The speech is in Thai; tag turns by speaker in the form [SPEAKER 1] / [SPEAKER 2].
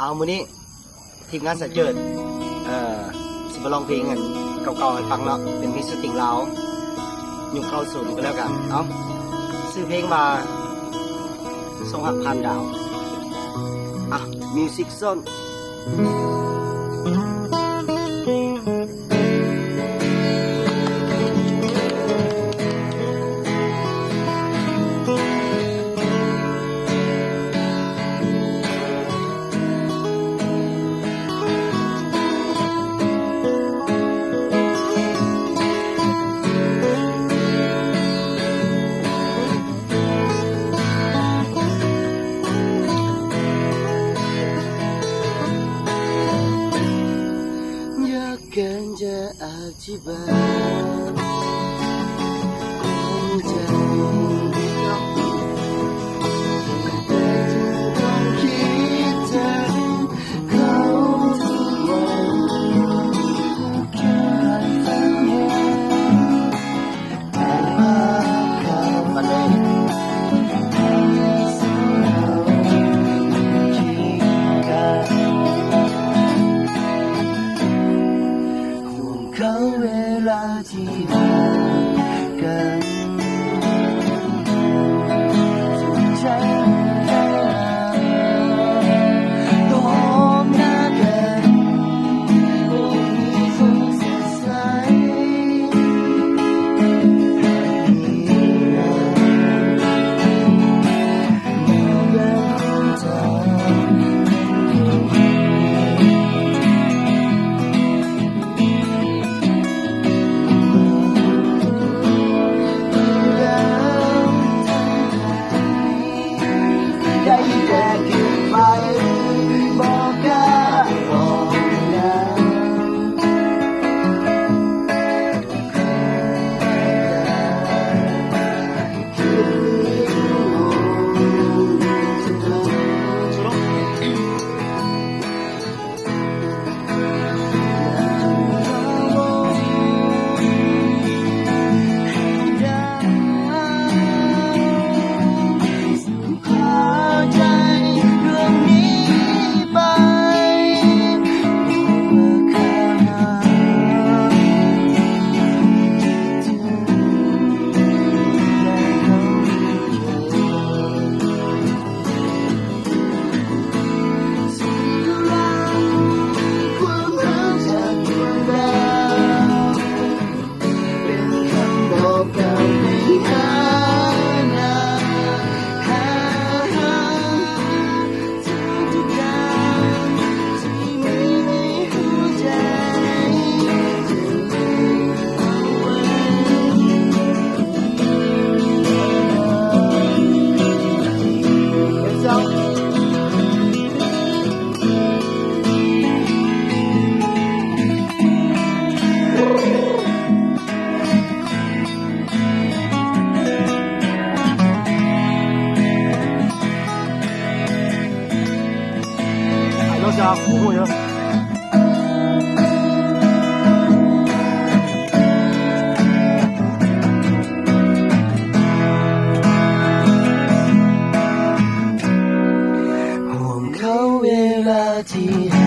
[SPEAKER 1] เอามื้อนี้ทีมงานสะเจิดสิมาลองเพลงกันเก่าๆให้ฟังเนาะเป็นมิวสิกติงลาวยุค90ก็แล้วกันเอาซื้อเพลงมาส่งหักพันดาวมิวสิกโซนเกินจะอธิบายใจแต่ต้องคิดถึงเขาทุกวันการฝันเห็นแต่ภาพเขามันเลยเขาเวลาที่ห่างกันสุดใจต้องมองหน้ากันมีคนสดใสได้แต่เก็บไปบอกกันบอกนะคืนนี้já fui euห่วงเขาเวลาที่